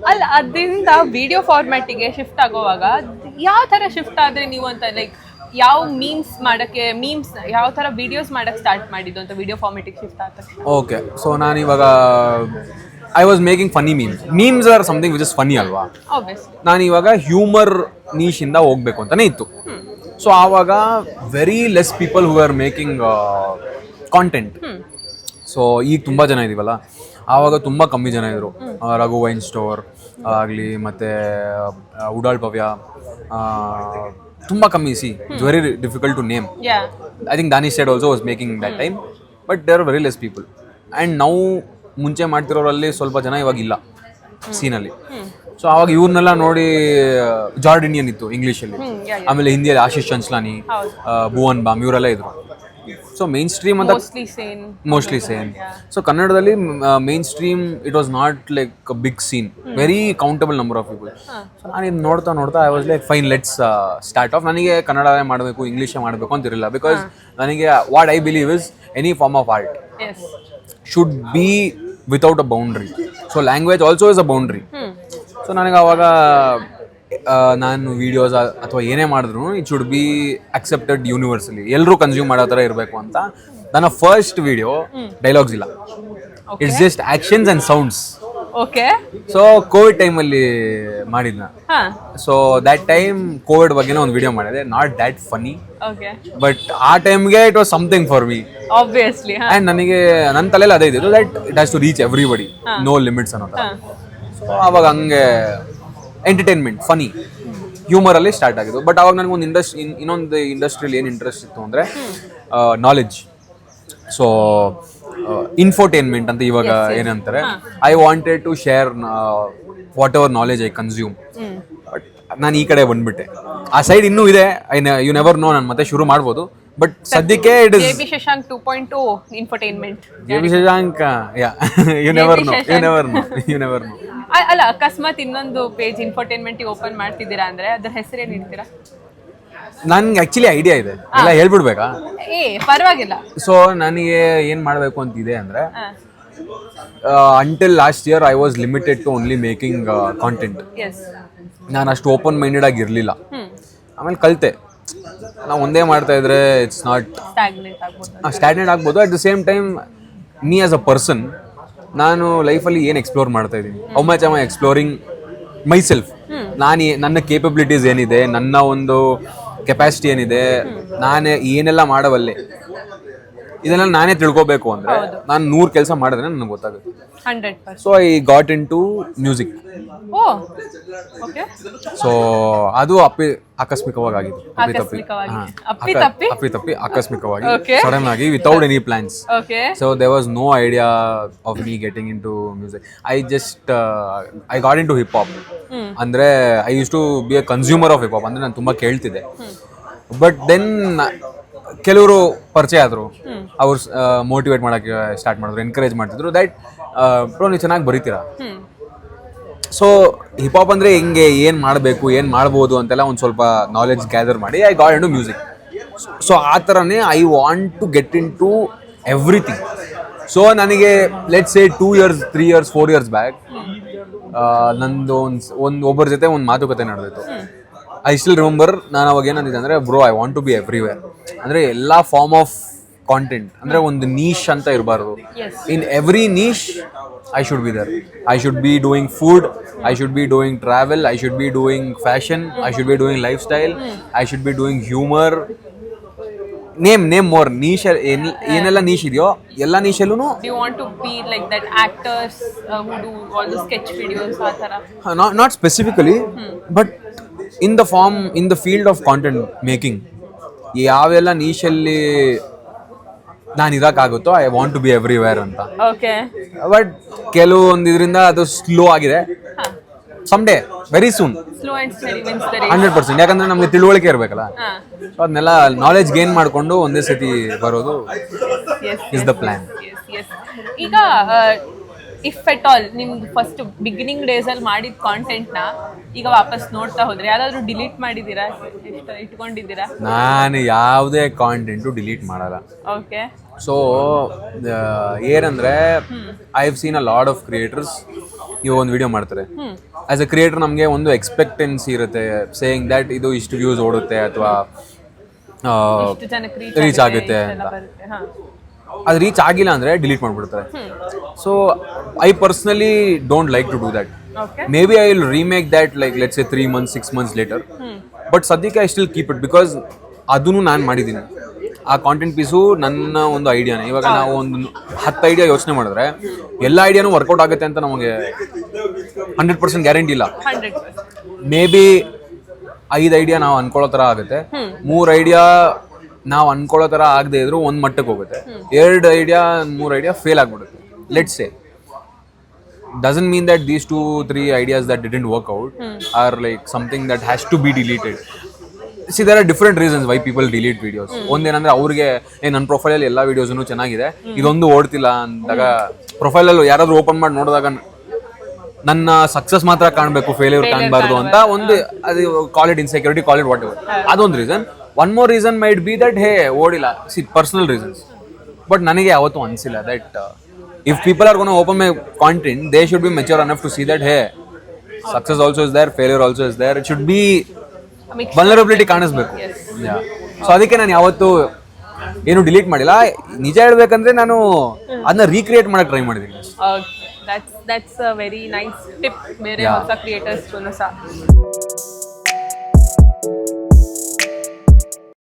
ಅಲ್ಲ ಅದರಿಂದ video ಫಾರ್ಮ್ಯಾಟಿಗೆ shift ಆಗೋವಾಗ ಯಾವ ಥರ ಶಿಫ್ಟ್ ಆದರೆ ನೀವು ಅಂತ ಲೈಕ್ ಯಾವ ಮೀಮ್ಸ್ ಯಾವ ಥರ ವಿಡಿಯೋಸ್ ಮಾಡಕ್ಕೆ ಸ್ಟಾರ್ಟ್ ಮಾಡಿದ್ದು ಅಂತ ವಿಡಿಯೋ ಫಾರ್ಮ್ಯಾಟಿಗೆ ಶಿಫ್ಟ್ ಆದ ತಕ್ಷಣ? ಓಕೆ, ಸೊ ನಾನಿವಾಗ I was making funny memes or something which is funny ಅಲ್ವಾ. ಆಬ್ವಿಯಸ್ಲಿ. ನಾನಿವಾಗ ಹ್ಯೂಮರ್ ನೀಶಿಂದ ಹೋಗ್ಬೇಕು ಅಂತಾನೆ ಇತ್ತು. ಸೊ ಆವಾಗ very less people who are making content. So ಈಗ ತುಂಬ ಜನ ಇದೀವಲ್ಲ, ಆವಾಗ ತುಂಬ ಕಮ್ಮಿ ಜನ ಇದ್ರು. ರಘು ವೈನ್ ಸ್ಟೋರ್ ಆಗಲಿ, ಮತ್ತು ಉಡಾಳ್ ಭವ್ಯ, ತುಂಬ ಕಮ್ಮಿ. See it's very difficult to name. I think Danish Sait also was making that time, but there are very less people. And ನಾವು ಮುಂಚೆ ಮಾಡ್ತಿರೋರಲ್ಲಿ ಸ್ವಲ್ಪ ಜನ ಇವಾಗ ಇಲ್ಲ ಸೀನಲ್ಲಿ. ಸೊ ಆವಾಗ ಇವ್ರನ್ನೆಲ್ಲ ನೋಡಿ ಜಾರ್ಡಿನಿಯನ್ ಇತ್ತು ಇಂಗ್ಲೀಷಲ್ಲಿ, ಆಮೇಲೆ ಹಿಂದಿಯಲ್ಲಿ ಆಶೀಶ್ ಚಂಚಲಾನಿ, ಭುವನ್ ಬಾಮ್ ಇವರೆಲ್ಲ ಇದ್ರು. ಸೊ ಮೇನ್ ಸ್ಟ್ರೀಮ್ ಅಂತ ಮೋಸ್ಟ್ಲಿ ಸೇನ್. ಸೊ ಕನ್ನಡದಲ್ಲಿ mainstream it was not like big scene, very countable number of people. So ನಾನು ಇದು ನೋಡ್ತಾ I was like fine, let's start off. ನನಗೆ ಕನ್ನಡವೇ ಮಾಡಬೇಕು, ಇಂಗ್ಲೀಷೇ ಮಾಡಬೇಕು ಅಂತಿರಲಿಲ್ಲ. ಬಿಕಾಸ್ ನನಗೆ what I believe is any form of art should be without a boundary. So language also is a boundary. So ನನಗೆ ಅವಾಗ ನಾನು ವಿಡಿಯೋಸ್ ಅಥವಾ ಏನೇ ಮಾಡಿದ್ರು it should be accepted universally, ಎಲ್ಲರೂ ಕನ್ಸ್ಯೂಮ್ ಮಾಡೋ ಥರ ಇರಬೇಕು ಅಂತ. ನನ್ನ ಫಸ್ಟ್ ವಿಡಿಯೋ ಡೈಲಾಗ್ಸ್ ಇಲ್ಲ, it's just actions and sounds. Okay. So Covid ಟೈಮಲ್ಲಿ ಮಾಡಿದ್ನ. ಸೊ ದ್ಯಾಟ್ ಟೈಮ್ ಕೋವಿಡ್ ಬಗ್ಗೆನೇ ಒಂದು ವಿಡಿಯೋ ಮಾಡಿದೆ, ನಾಟ್ ದ್ಯಾಟ್ ಫನಿ, ಬಟ್ ಆ ಟೈಮ್ಗೆ it was something for me obviously. And ನನಗೆ ನನ್ನ ತಲೆಯಲ್ಲಿ ಅದೇ ಇದ್ದು that it has to reach everybody, no limits ಅನ್ನೋ ಥರ. ಸೊ ಆವಾಗ ಹಂಗೆ ಎಂಟರ್ಟೈನ್ಮೆಂಟ್, ಫನಿ, ಹ್ಯೂಮರಲ್ಲಿ ಸ್ಟಾರ್ಟ್ ಆಗಿದ್ದು. ಬಟ್ ಅವಾಗ ನನಗೊಂದು ಇನ್ನೊಂದು ಇಂಡಸ್ಟ್ರಿಯಲ್ಲಿ ಏನು ಇಂಟ್ರೆಸ್ಟ್ ಇತ್ತು ಅಂದರೆ ನಾಲೆಡ್ಜ್. ಸೊ ಇನ್ಫೋಟೈನ್ಮೆಂಟ್ ಅಂತ ಇವಾಗ ಏನಂತಾರೆ. I wanted to share whatever knowledge I consume. But ನಾನು ಈ ಕಡೆ ಬಂದ್ಬಿಟ್ಟೆ. ಆ ಸೈಡ್ ಇನ್ನೂ ಇದೆ, ಯು ನೆವರ್ ನೋ, ನಾನು ಮತ್ತೆ ಶುರು ಮಾಡ್ಬೋದು. ಬಟ್ ಸದ್ಯಕ್ಕೆ it is JB Shashank 2.0 infotainment. JB Shashank, yeah, you never know. ಅಲ್ಲ, ಅಕಸ್ಮಾತ್ ಇನ್ನೊಂದು ಪೇಜ್ ಇನ್ಫೋಟೈನ್ಮೆಂಟ್ ಓಪನ್ ಮಾಡ್ತಿದ್ದೀರಾ ಅಂದ್ರೆ ಅದ್ರ ಹೆಸರೇನು ಇಡ್ತೀರಾ? ನನ್ಗೆ ಆಕ್ಚುಲಿ ಐಡಿಯಾ ಇದೆ, ಎಲ್ಲ ಹೇಳ್ಬಿಡ್ಬೇಕಾ? ಪರವಾಗಿಲ್ಲ. ಸೊ ನನಗೆ ಏನು ಮಾಡಬೇಕು ಅಂತಿದೆ ಅಂದರೆ, until last year I was limited to only making content. ನಾನು ಅಷ್ಟು ಓಪನ್ ಮೈಂಡೆಡ್ ಆಗಿರಲಿಲ್ಲ. ಆಮೇಲೆ ಕಲಿತೆ, ನಾವು ಒಂದೇ ಮಾಡ್ತಾ ಇದ್ರೆ ಇಟ್ಸ್ ನಾಟ್ ಸ್ಟ್ಯಾಗ್ನೇಟ್ ಆಗ್ಬೋದು. At the same time me as a person, ನಾನು ಲೈಫಲ್ಲಿ ಏನು ಎಕ್ಸ್ಪ್ಲೋರ್ ಮಾಡ್ತಾ ಇದ್ದೀನಿ, how much am I exploring my self. ನನ್ನ ಕೇಪಬಿಲಿಟೀಸ್ ಏನಿದೆ, ನನ್ನ ಒಂದು ಕೆಪಾಸಿಟಿ ಏನಿದೆ, ನಾನೇ ಏನೆಲ್ಲ ಮಾಡಬಲ್ಲೆ, ಇದನ್ನೆಲ್ಲ ನಾನೇ ತಿಳ್ಕೊಬೇಕು ಅಂದರೆ ನಾನು 100 ಕೆಲಸ ಮಾಡಿದ್ರೆ ನನಗೆ ಗೊತ್ತಾಗುತ್ತೆ. So I got into music. So ಅದು ಆಕಸ್ಮಿಕವಾಗಿ ಆಗಿದ್ದು, ಆಕಸ್ಮಿಕವಾಗಿ, ಸಡನ್ ಆಗಿ, without any plans. So there was no idea of me getting into music. I got into hip hop. ಅಂದರೆ I use to be a consumer of hip hop. ಅಂದರೆ ನಾನು ತುಂಬ ಕೇಳ್ತಿದ್ದೆ. But then ಕೆಲವರು ಪರಿಚಯ ಆದರು, ಅವ್ರು motivate ಮಾಡೋಕ್ಕೆ start ಮಾಡಿದ್ರು, ಎನ್ಕರೇಜ್ ಮಾಡ್ತಿದ್ರು. ದಟ್ ಬ್ರೋ ನೀವು ಚೆನ್ನಾಗಿ ಬರೀತೀರಾ. ಸೊ ಹಿಪ್ ಹಾಪ್ ಅಂದರೆ ಹೆಂಗೆ, ಏನು ಮಾಡಬೇಕು, ಏನು ಮಾಡ್ಬೋದು ಅಂತೆಲ್ಲ ಒಂದು ಸ್ವಲ್ಪ ನಾಲೆಡ್ಜ್ ಗ್ಯಾದರ್ ಮಾಡಿ I got into music. So ಆ ಥರನೇ I want to get into everything. So ನನಗೆ let's say 2 years 3 years 4 years back ನಂದು ಒಬ್ಬರ ಜೊತೆ ಒಂದು ಮಾತುಕತೆ ನಡೆದಿತ್ತು. I still remember. ನಾನು ಅವಾಗ ಏನಂತಿದ್ದೆ ಅಂದರೆ, bro I want to be everywhere. ಅಂದರೆ ಎಲ್ಲ ಫಾರ್ಮ್ ಆಫ್ ಕಾಂಟೆಂಟ್, ಅಂದರೆ ಒಂದು ನೀಶ್ ಅಂತ ಇರಬಾರ್ದು. In every niche I should be there. I should be doing food, I should be doing travel, I should be doing fashion, I should be doing lifestyle, I should be doing humor. Name more niche. ಏನೆಲ್ಲ niche ಇದೆಯೋ ಎಲ್ಲ ನೀಶಲ್ಲೂ. Do you want to be like that actors who do all the sketch videos ಆ ಥರ? Not specifically, but in the field of content making, ಯಾವೆಲ್ಲ ನೀಶಲ್ಲಿ ನಾನು ಇರೋಕ್ಕಾಗುತ್ತೋ I want to be everywhere ಅಂತ. ಬಟ್ ಕೆಲವೊಂದು ಇದರಿಂದ ಅದು ಸ್ಲೋ ಆಗಿದೆ. Some day very soon 100%. ಯಾಕಂದ್ರೆ ನಮಗೆ ತಿಳುವಳಿಕೆ ಇರಬೇಕಲ್ಲ. ಸೊ ಅದನ್ನೆಲ್ಲ ನಾಲೆಜ್ ಗೇನ್ ಮಾಡಿಕೊಂಡು ಒಂದೇ ಸತಿ ಬರೋದು ಇಸ್ ದ ಪ್ಲಾನ್. ಈಗ ಇಫ್ ಎಟ್ ಆಲ್ ನಿಮ್ದು ಫಸ್ಟ್ ಬಿಗಿನಿಂಗ್ ಡೇಸಲ್ಲಿ ಮಾಡಿದ ಕಾಂಟೆಂಟ್ನ ಈಗ ವಾಪಸ್ ನೋಡ್ತಾ ಹೋದ್ರೆ ಯಾವ್ದಾದ್ರು ಡಿಲೀಟ್ ಮಾಡಿದ್ದೀರಾ, ಇಟ್ಕೊಂಡಿದ್ದೀರಾ? ನಾನು ಯಾವುದೇ ಕಾಂಟೆಂಟು ಡಿಲೀಟ್ ಮಾಡಲ್ಲ. ಓಕೆ. ಸೊ ಏನಂದರೆ I have seen a lot of creators ಇವಾಗ ಒಂದು ವಿಡಿಯೋ ಮಾಡ್ತಾರೆ ಆಸ್ ಎ ಕ್ರಿಯೇಟರ್ ನಮಗೆ ಒಂದು ಎಕ್ಸ್ಪೆಕ್ಟೆನ್ಸಿ ಇರುತ್ತೆ ಸೇಯಿಂಗ್ ದ್ಯಾಟ್ ಇದು ಇಷ್ಟು ವ್ಯೂಸ್ ಓಡುತ್ತೆ ಅಥವಾ ರೀಚ್ ಆಗುತ್ತೆ ಅಂತ. ಅದು ರೀಚ್ ಆಗಿಲ್ಲ ಅಂದರೆ ಡಿಲೀಟ್ ಮಾಡಿಬಿಡ್ತಾರೆ. So I personally don't like to do that. Maybe I will remake that like let's a 3 months 6 months later. But ಸದ್ಯಕ್ಕೆ I still keep it because ಅದನ್ನು ನಾನು ಮಾಡಿದ್ದೀನಿ. ಆ ಕಾಂಟೆಂಟ್ ಪೀಸು ನನ್ನ ಒಂದು ಐಡಿಯಾನೇ. ಇವಾಗ ನಾವು ಒಂದು 10 ಐಡಿಯಾ ಯೋಚನೆ ಮಾಡಿದ್ರೆ ಎಲ್ಲ ಐಡಿಯಾನು ವರ್ಕೌಟ್ ಆಗುತ್ತೆ ಅಂತ ನಮಗೆ 100% ಗ್ಯಾರಂಟಿ ಇಲ್ಲ. ಮೇ ಬಿ 5 ಐಡಿಯಾ ನಾವು ಅನ್ಕೊಳ್ಳೋ ಥರ ಆಗುತ್ತೆ, 3 ಐಡಿಯಾ ನಾವು ಅನ್ಕೊಳ್ಳೋ ಥರ ಆಗದೆ ಇದ್ರು ಒಂದು ಮಟ್ಟಕ್ಕೆ ಹೋಗುತ್ತೆ, 2 ಐಡಿಯಾ 3 ಐಡಿಯಾ ಫೇಲ್ ಆಗಿಬಿಡುತ್ತೆ. Let's say doesn't mean that these 2-3 ideas that didn't work out are like something that has to be deleted. See, there are different reasons why people delete videos. ಒಂದೇನಂದ್ರೆ ಅವ್ರಿಗೆ ನನ್ನ ಪ್ರೊಫೈಲಲ್ಲಿ ಎಲ್ಲ ವೀಡಿಯೋಸ್ನು ಚೆನ್ನಾಗಿದೆ, ಇದೊಂದು ಓಡ್ತಿಲ್ಲ ಅಂದಾಗ ಪ್ರೊಫೈಲಲ್ಲಿ ಯಾರಾದ್ರೂ open ಮಾಡಿ ನೋಡಿದಾಗ ನನ್ನ ಸಕ್ಸಸ್ ಮಾತ್ರ ಕಾಣಬೇಕು, ಫೇಲ್ಯೂರ್ ಕಾಣಬಾರ್ದು ಅಂತ ಒಂದು, ಅದು call it insecurity, call it whatever, ಅದೊಂದು reason. One more reason might be that hey ಓಡಿಲ್ಲ, ಸಿ ಪರ್ಸನಲ್ ರೀಸನ್ಸ್. ಬಟ್ ನನಗೆ ಯಾವತ್ತೂ ಅನಿಸಿಲ್ಲ that if people are going to open my content, they should be mature enough to see that hey, success also is there, failure also is there. It should be vulnerability ಕಾಣಿಸ್ಬೇಕು. So ಅದಕ್ಕೆ ನಾನು ಯಾವತ್ತೂ ಏನು delete ಮಾಡಿಲ್ಲ. ನಿಜ ಹೇಳ್ಬೇಕಂದ್ರೆ ನಾನು ಅದನ್ನ ರೀಕ್ರಿಯೇಟ್ ಮಾಡಕ್ಕೆ ಟ್ರೈ ಮಾಡಿದ್ದೀನಿ. that's a very nice tip ಬೇರೆ ಹೊಸ ಕ್ರಿಯೇಟರ್ಸ್ ಸಹ